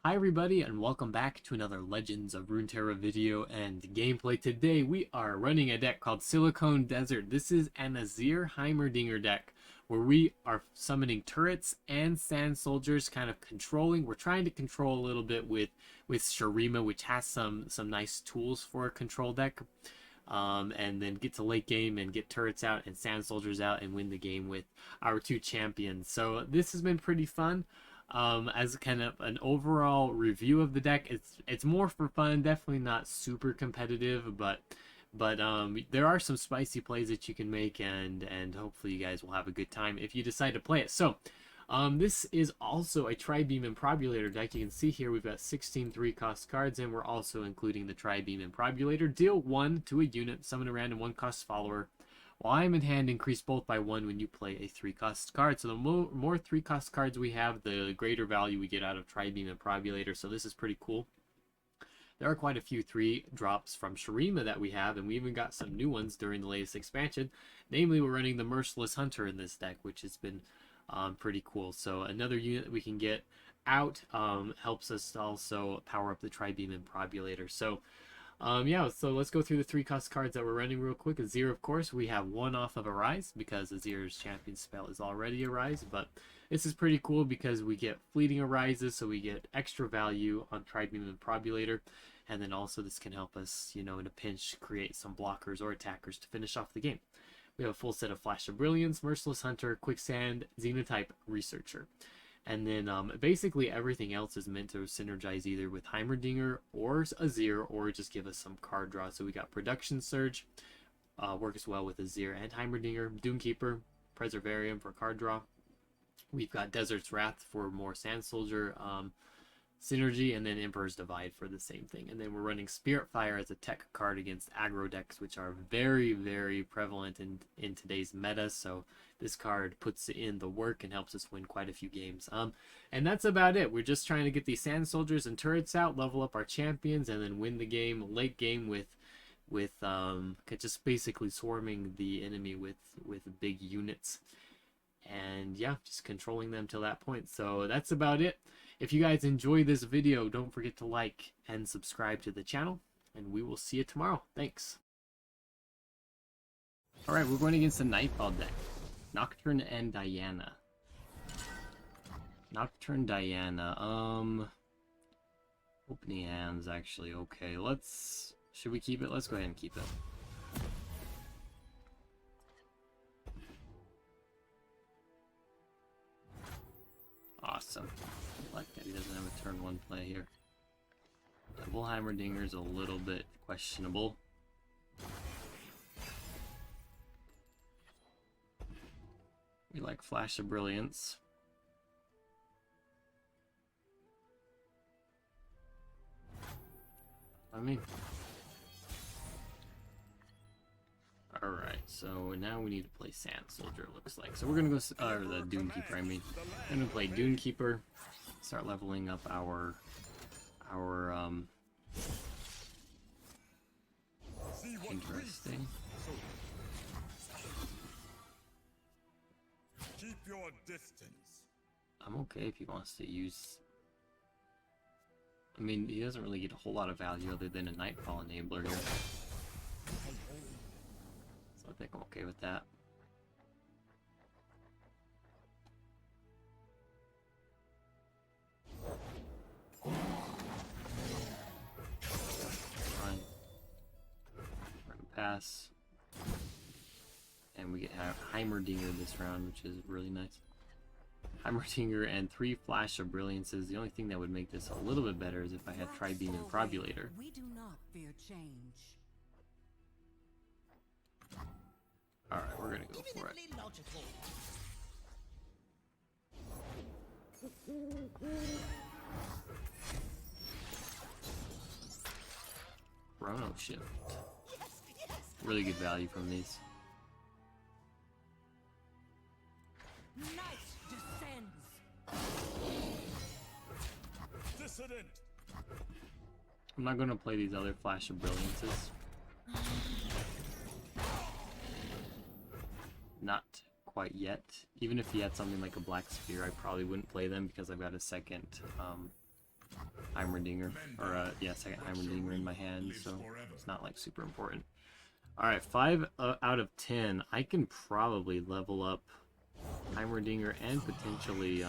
Hi everybody and welcome back to another Legends of Runeterra video and gameplay. Today we are running a deck called Silicone Desert. This is an Azir Heimerdinger deck where we are summoning turrets and sand soldiers, kind of controlling. We're trying to control a little bit with Shurima, which has some nice tools for a control deck. And then get to late game and get turrets out and sand soldiers out and win the game with our two champions. So this has been pretty fun. As kind of an overall review of the deck, it's more for fun, definitely not super competitive, but there are some spicy plays that you can make, and hopefully you guys will have a good time if you decide to play it. So this is also a Tri-Beam Improbulator deck. You can see here we've got 16 3-cost cards, and we're also including the Tri-Beam Improbulator. Deal 1 to a unit, summon a random 1-cost follower. While I am in hand, increase both by 1 when you play a 3-cost card. So the more 3-cost cards we have, the greater value we get out of Tri-Beam Improbulator. So this is pretty cool. There are quite a few 3-drops from Shurima that we have, and we even got some new ones during the latest expansion. Namely, we're running the Merciless Hunter in this deck, which has been pretty cool. So another unit that we can get out helps us to also power up the Tri-Beam Improbulator. So yeah, so let's go through the 3-cost cards that we're running real quick. Azir, of course, we have 1 off of Arise because Azir's champion spell is already Arise, but this is pretty cool because we get fleeting Arises, so we get extra value on Tri-Beam Improbulator, and then also this can help us, you know, in a pinch, create some blockers or attackers to finish off the game. We have a full set of Flash of Brilliance, Merciless Hunter, Quicksand, Xenotype, Researcher. And then basically everything else is meant to synergize either with Heimerdinger or Azir, or just give us some card draw. So we got Production Surge, works well with Azir and Heimerdinger. Doomkeeper, Preservarium for card draw. We've got Desert's Wrath for more Sand Soldier synergy, and then Emperor's Divide for the same thing. And then we're running Spirit Fire as a tech card against aggro decks, which are very, very prevalent in today's meta. So this card puts in the work and helps us win quite a few games. And that's about it. We're just trying to get these sand soldiers and turrets out, level up our champions, and then win the game late game with just basically swarming the enemy with big units. And yeah, just controlling them till that point. So that's about it. If you guys enjoy this video, don't forget to like and subscribe to the channel, and we will see you tomorrow. Thanks. Alright, we're going against the Nightfall deck. Nocturne and Diana. Nocturne, Diana. Opening hands, actually. Okay, should we keep it? Let's go ahead and keep it. Awesome. I like that he doesn't have a turn 1 play here. Double Heimerdinger is a little bit questionable. We like Flash of Brilliance. Alright, so now we need to play Sand Soldier, it looks like. So we're gonna go, or the Doomkeeper, I mean. I'm gonna play Doomkeeper, start leveling up our interesting. Keep your distance. I'm okay if he wants to use... I mean, he doesn't really get a whole lot of value other than a Nightfall enabler here. So I think I'm okay with that. Fine. Run pass. And we get Heimerdinger this round, which is really nice. Heimerdinger and 3 Flash of Brilliances. The only thing that would make this a little bit better is if I had Tri-Beam Improbulator. We do not fear change. Alright, we're gonna go for it. Chrono Shift. Really good value from these. Night descends. Dissident. I'm not gonna play these other Flash of Brilliances. Not quite yet. Even if he had something like a Black Spear, I probably wouldn't play them because I've got a second Heimerdinger, or yeah, second Heimerdinger in my hand, so it's not like super important. Alright, 5 out of 10. I can probably level up Heimerdinger and potentially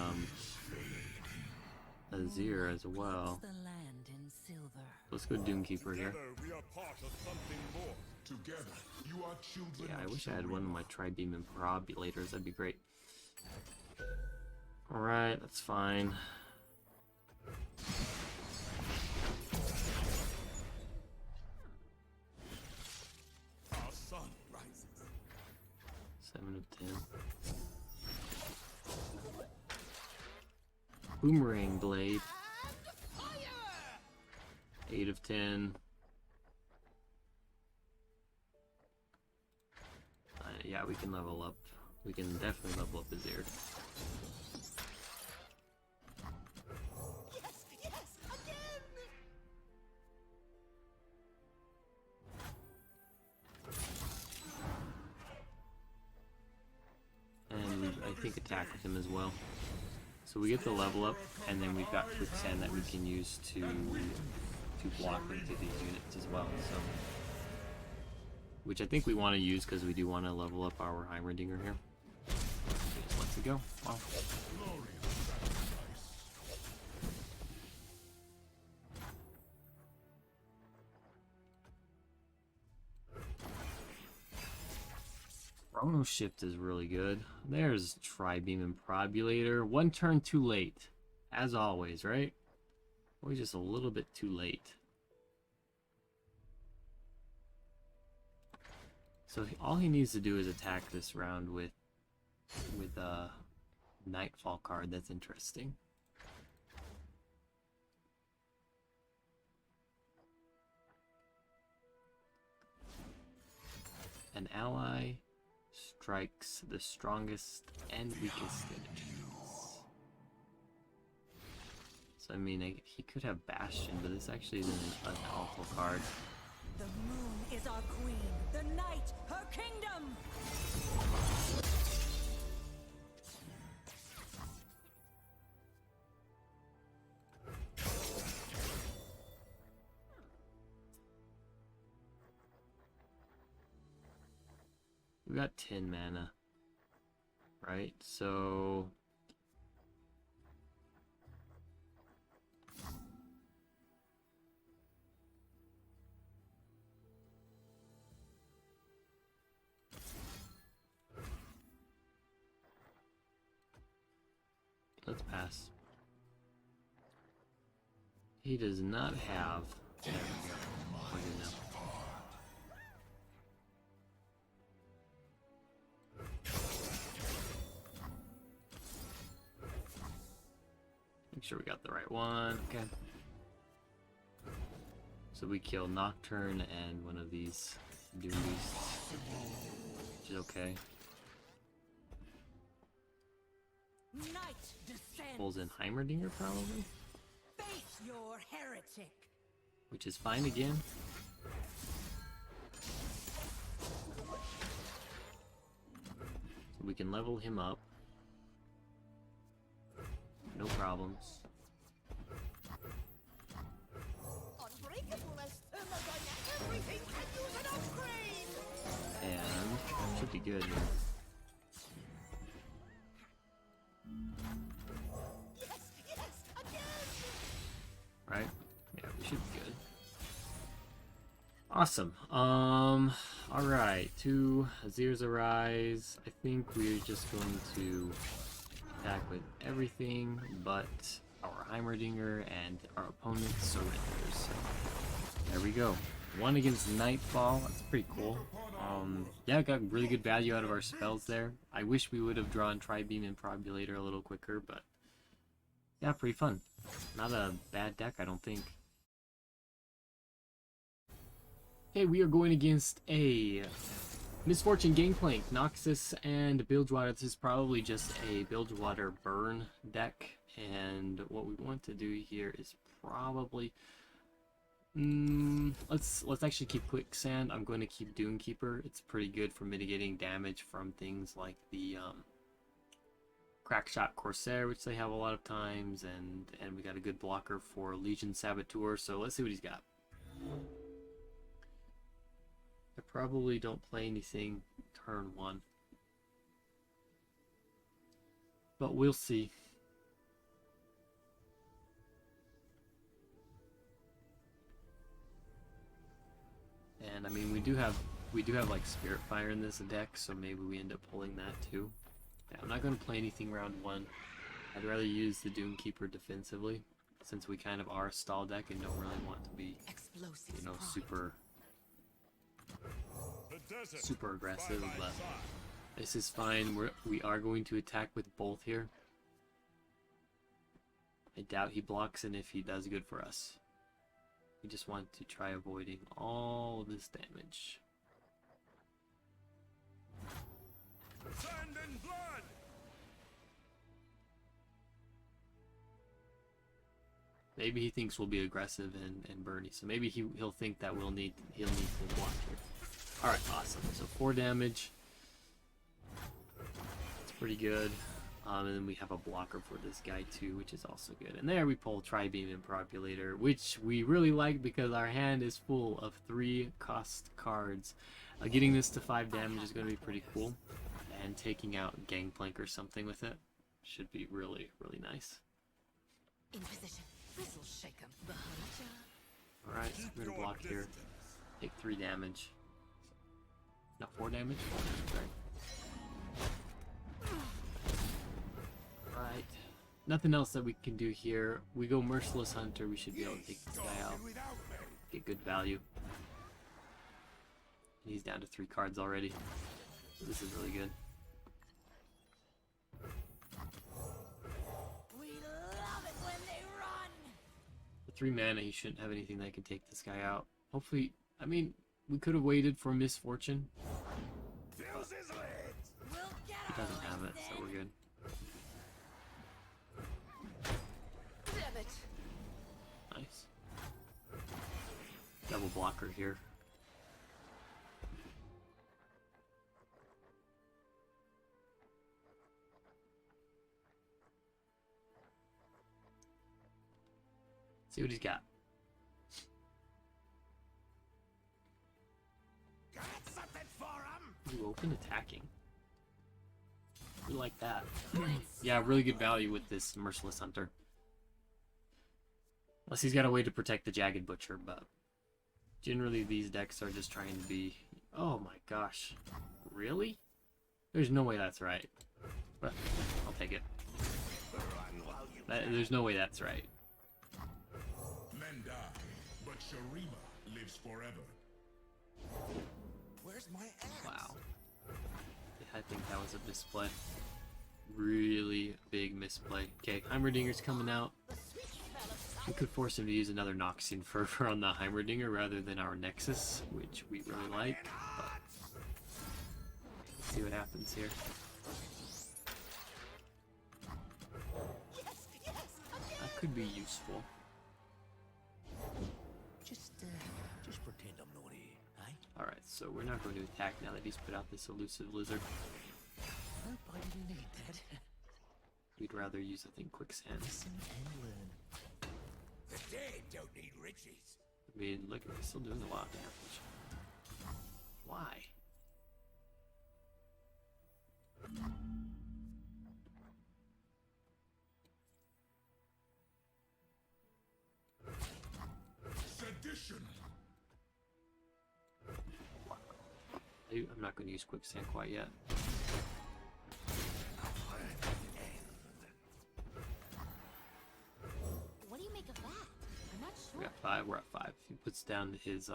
Azir as well. The land in silver. Let's go Doomkeeper here. Together we are part of something more. Together, you are children. Yeah, I wish I had one of my Tri-Beam Improbulators. That'd be great. Alright, that's fine. Our sun rises. 7 of 10. Boomerang Blade. 8 of 10. Yeah, we can level up. We can definitely level up Azir. And we, I think, attack with him as well. So we get the level up, and then we've got Quicksand that we can use to block into these units as well. So, which I think we want to use because we do want to level up our Heimerdinger here. He just lets it go. Wow. Chrono Shift is really good. There's Tri-Beam Improbulator. One turn too late. As always, right? Always just a little bit too late. So all he needs to do is attack this round with a Nightfall card. That's interesting. An ally strikes the strongest and weakest enemies. So I mean, he could have Bastion, but this actually isn't an awful card. The moon is our queen, the night her kingdom. We got 10 mana, right? So let's pass. He does not have. There we go. We're good now. Make sure we got the right one. Okay. So we kill Nocturne and one of these Doom Beasts, which is okay. Night descends. Pulls in Heimerdinger probably, Face your heretic. which is fine again. So we can level him up. No problems. Everything can use an upgrade. And should be good here. Yes, again. Right? Yeah, we should be good. Awesome. Alright, 2 Azir's Arise. I think we're just going to attack with everything but our Heimerdinger, and our opponent surrenders. So there we go. 1 against Nightfall. That's pretty cool. Yeah, got really good value out of our spells there. I wish we would have drawn Tri-Beam Improbulator a little quicker, but yeah, pretty fun. Not a bad deck, I don't think. Okay, we are going against a Misfortune Gangplank, Noxus, and Bilgewater. This is probably just a Bilgewater burn deck, and what we want to do here is probably let's actually keep Quicksand. I'm going to keep Doomkeeper. It's pretty good for mitigating damage from things like the Crackshot Corsair, which they have a lot of times, and we got a good blocker for Legion Saboteur. So let's see what he's got. I probably don't play anything turn 1, but we'll see. And I mean, we do have like Spirit Fire in this deck, so maybe we end up pulling that too. Yeah, I'm not going to play anything round 1. I'd rather use the Doomkeeper defensively, since we kind of are a stall deck and don't really want to be, you know, super aggressive. But this is fine. We are going to attack with both here. I doubt he blocks, and if he does, good for us. We just want to try avoiding all of this damage. Sand and blood. Maybe he thinks we'll be aggressive and Bernie, so maybe he'll think that he'll need to block here. All right, awesome. So 4 damage. It's pretty good. And then we have a blocker for this guy too, which is also good. And there we pull Tri-Beam Impropulator, which we really like because our hand is full of 3 cost cards. Getting this to 5 damage is going to be pretty cool. And taking out Gangplank or something with it should be really, really nice. In position. This'll shake 'em. Alright, so we're going to block here. Take 3 damage. Not 4 damage? 4 damage, right? Right. Nothing else that we can do here. We go Merciless Hunter. We should be able to take this guy out. Get good value. And he's down to 3 cards already. So this is really good. We love it when they run. For 3 mana, he shouldn't have anything that can take this guy out. Hopefully, I mean, we could have waited for Misfortune. He doesn't have it, so we're good. Damn it. Nice. Double blocker here. See what he's got. Got something for him. Ooh, open attacking. We like that. Yeah, really good value with this Merciless Hunter. Unless he's got a way to protect the Jagged Butcher, but generally these decks are just trying to be... Oh my gosh. Really? There's no way that's right. But I'll take it. There's no way that's right. Men die, but Sharima lives forever. Where's my axe? Wow. I think that was a misplay. Really big misplay. Okay, Heimerdinger's coming out. We could force him to use another Noxian Fervor on the Heimerdinger rather than our Nexus, which we really like. But let's see what happens here. That could be useful. Just pretend I'm naughty, eh? Alright, so we're not going to attack now that he's put out this elusive lizard. Hope I didn't need that. We'd rather use, I think, Quicksand. Listen and learn. The dead don't need riches. I mean, look, he's still doing a lot of damage. Why? Sedition. I'm not going to use Quicksand quite yet. What do you make of that? I'm not We sure. got 5. We're at 5. If he puts down his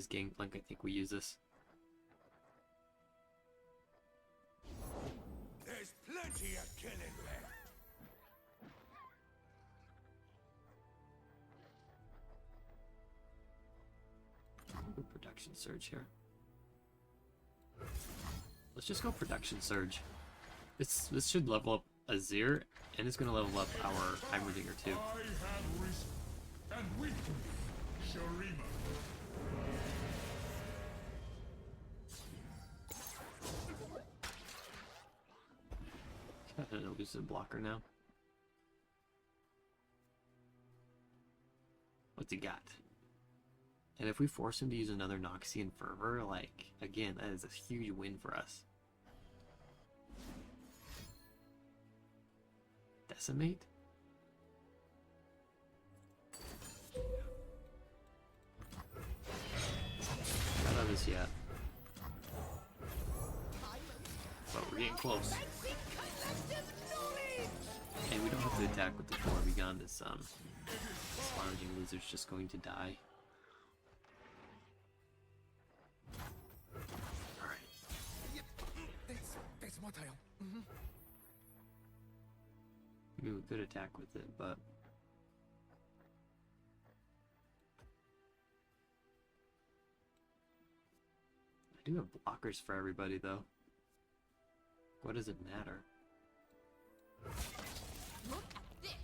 Gangplank, I think we use this. There's plenty of killing left. Good Production Surge here. Let's just go Production Surge. This should level up Azir, and it's going to level up our Heimerdinger too. I have risen, and with me, Sharima. an elusive blocker now. What's he got? And if we force him to use another Noxian Fervor, like, again, that is a huge win for us. Decimate? Not of this yet. But we're getting close. And we don't have to attack with the 4 beyond this lounging lizard's just going to die. Alright. That's my tail. I mean, we could attack with it, but I do have blockers for everybody though. What does it matter? Look at this.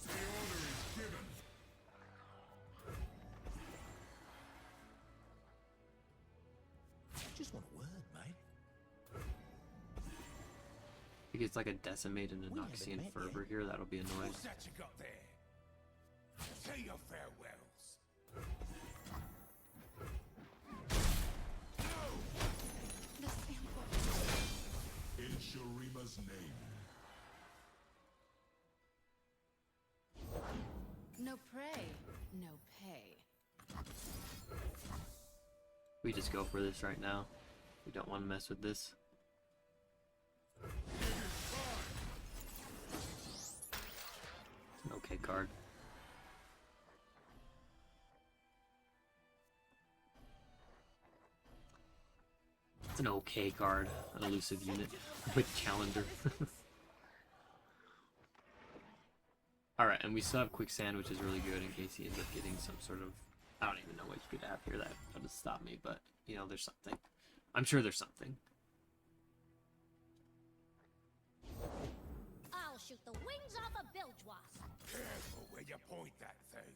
The order is given. Just want a word, mate. If he gets like a Decimate and a We haven't Noxian met yet. Fervor here, that'll be annoying. What's that you got there? Say your farewells. The sample. In Shurima's name. No prey, no pay. We just go for this right now. We don't want to mess with this. It's an okay card. It's an okay card, an elusive unit with Challenger. Alright, and we still have Quicksand, which is really good in case he ends up getting some sort of... I don't even know what you could have here that would stop me, but, you know, there's something. I'm sure there's something. I'll shoot the wings off a bilge wasp. Careful where you point that thing.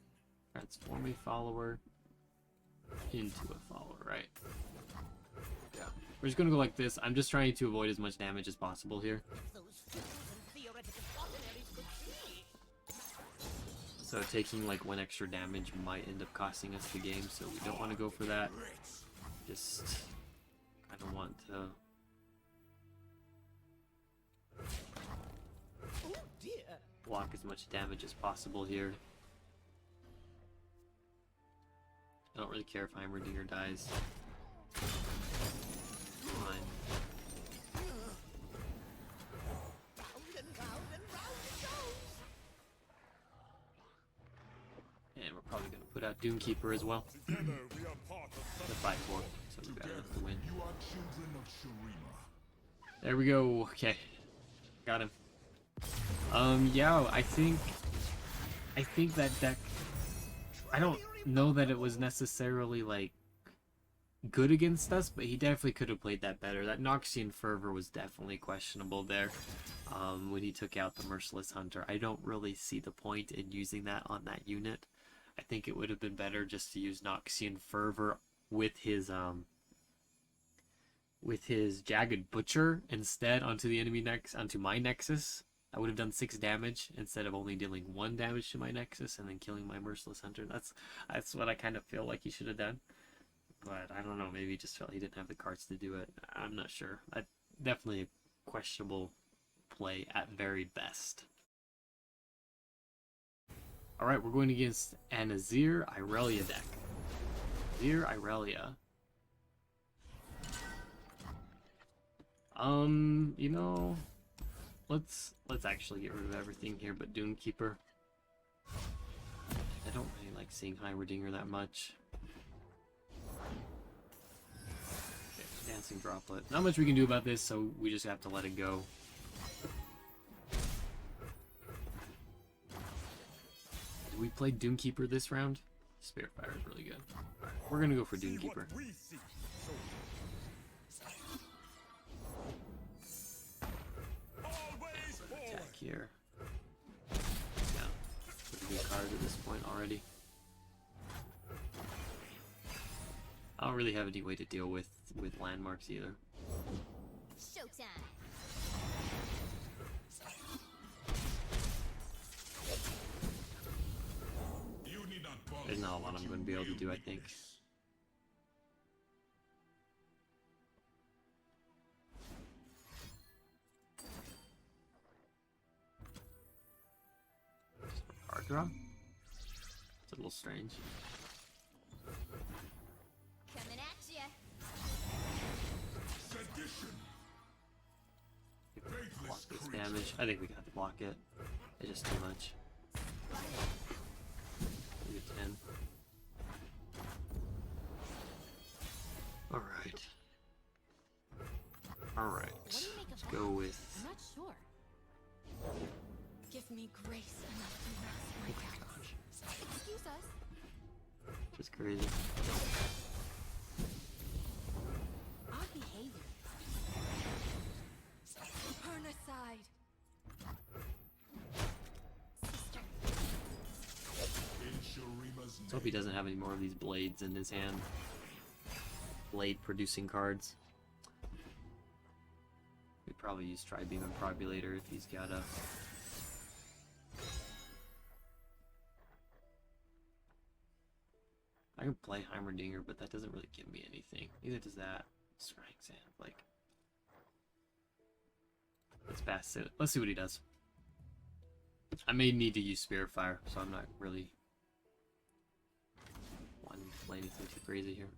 Transform a follower into a follower, right? Yeah. We're just gonna go like this. I'm just trying to avoid as much damage as possible here. Those fools and theoretical ordinaries could see. So taking like 1 extra damage might end up costing us the game, so we don't want to go for that. Just kind of want to... Oh dear. block as much damage as possible here. I don't really care if Heimerdinger dies. Fine. Round and round and round it goes. And we're probably going to put out Doomkeeper as well. Together we are part of The 5-4, so we've got enough to win. You are children of Shurima. There we go. Okay. Got him. Yeah, I think that deck, I don't know that it was necessarily like good against us, but he definitely could have played that better. That Noxian Fervor was definitely questionable there. When he took out the Merciless Hunter, I don't really see the point in using that on that unit. I think it would have been better just to use Noxian Fervor with his Jagged Butcher instead onto the enemy onto my Nexus. I would have done 6 damage instead of only dealing 1 damage to my Nexus and then killing my Merciless Hunter. That's what I kind of feel like he should have done. But I don't know, maybe he just felt he didn't have the cards to do it. I'm not sure. Definitely a questionable play at very best. Alright, we're going against an Azir Irelia deck. Azir Irelia. You know, let's actually get rid of everything here but Doomkeeper. I don't really like seeing Heimerdinger that much. Okay, Dancing Droplet. Not much we can do about this, so we just have to let it go. Did we play Doomkeeper this round? Spirit Fire is really good. Alright, we're gonna go for Doomkeeper. We see. Always forward. Attack here. Yeah. Pretty good card at this point already. I don't really have any way to deal with landmarks either. Show Showtime. You need not bother. There's not a lot I'm going to be able to do, I think. Card draw? It's a little strange. Coming at ya. Sedition. Block Faithless this creature. damage. I think we got to block it. It's just too much. Maybe 10. Alright. Alright. What do you make of Let's that? go with. I'm not sure. Give me grace enough to mask my doubts. Excuse us. Just crazy. Our behavior. Turn aside. Sister. In Shurima's Let's hope he doesn't have any more of these blades in his hand. Blade producing cards. We'd probably use Tri-Beam and Probulator if he's got a. I can play Heimerdinger, but that doesn't really give me anything. Neither does that. Scrying Sand, like. Let's pass it. Let's see what he does. I may need to use Spirit Fire, so I'm not really wanting to play anything too crazy here.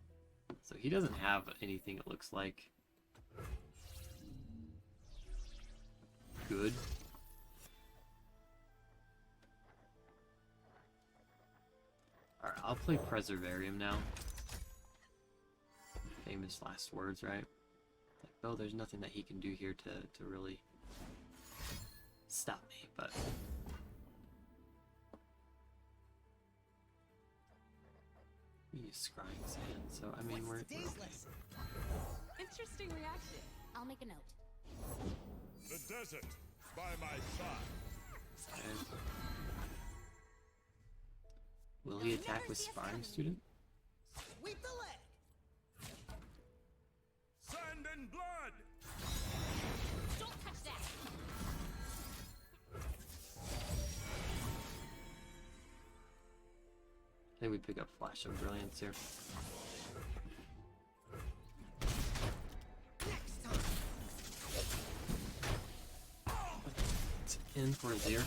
So he doesn't have anything, it looks like. Good. Alright, I'll play Preservarium now. Famous last words, right? Like, oh, there's nothing that he can do here to really stop me, but. We use Scrying Sand, so I mean, we're. Interesting reaction. I'll make a note. The desert by my side. Okay. Will he attack with Sparring Student? Sweep the leg. Sand and blood. Don't touch that. I think we pick up Flash of Brilliance here. It's in for Azir.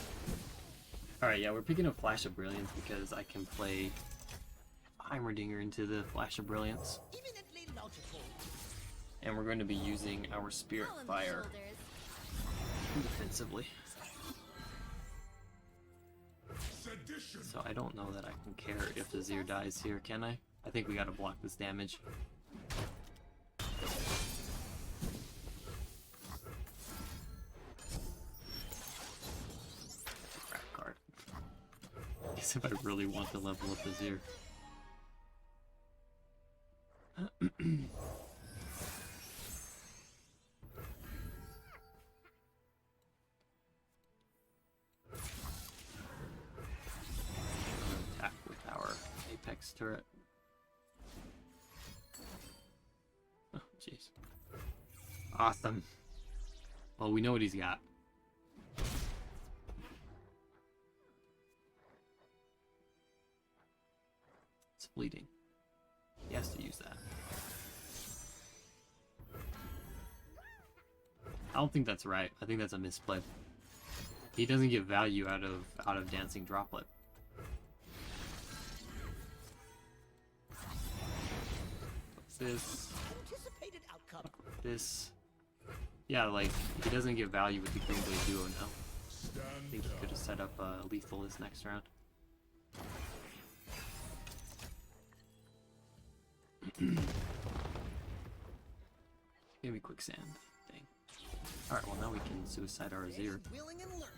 Alright, yeah, we're picking up Flash of Brilliance because I can play Heimerdinger into the Flash of Brilliance. Eminently logical. And we're going to be using our Spirit All in the Fire shoulders. defensively. Sedition. So I don't know that I can care if Azir dies here, can I? I think we gotta block this damage. Crap card. I guess if I really want to level up Azir. Attack with our Apex turret. Oh, jeez. Awesome. Well, we know what he's got. It's fleeting. He has to use that. I don't think that's right. I think that's a misplay. He doesn't get value out of Dancing Droplet. What's this? Anticipated outcome. This. Yeah, like, he doesn't get value with the Green Blade Duo now. I think he could have set up lethal this next round. Give me Quicksand. Dang. Alright, well now we can suicide our Azir. Willing and learn.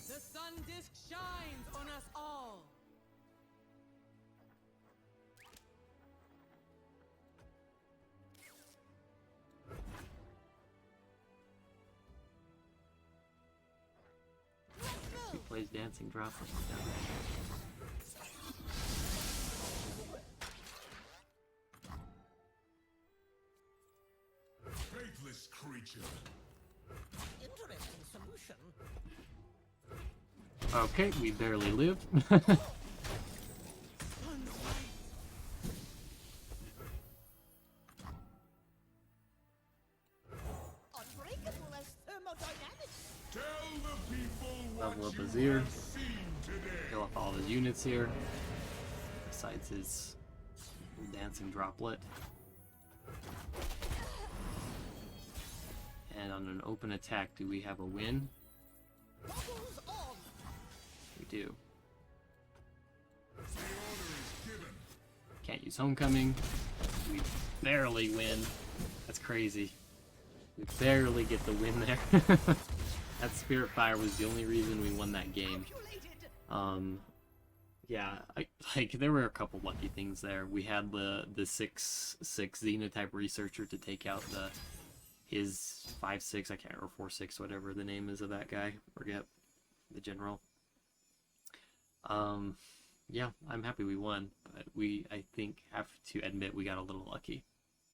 The sun disk shines on us all. He plays Dancing Droplet. this creature. Interesting solution. Okay, we barely lived. Unbreakable as thermodynamics. Tell the people what Level up you Azir. have seen today. Kill off all of his units here. Besides his dancing droplet. And on an open attack, do we have a win? Bubbles on. We do. The order is given. Can't use homecoming. We barely win. That's crazy. We barely get the win there. That Spirit Fire was the only reason we won that game. Yeah, there were a couple lucky things there. We had the 6/6 Xenotype Researcher to take out his 5/6, I can't remember, 4/6, whatever the name is of that guy. Forget the general. Yeah, I'm happy we won, but I think have to admit we got a little lucky.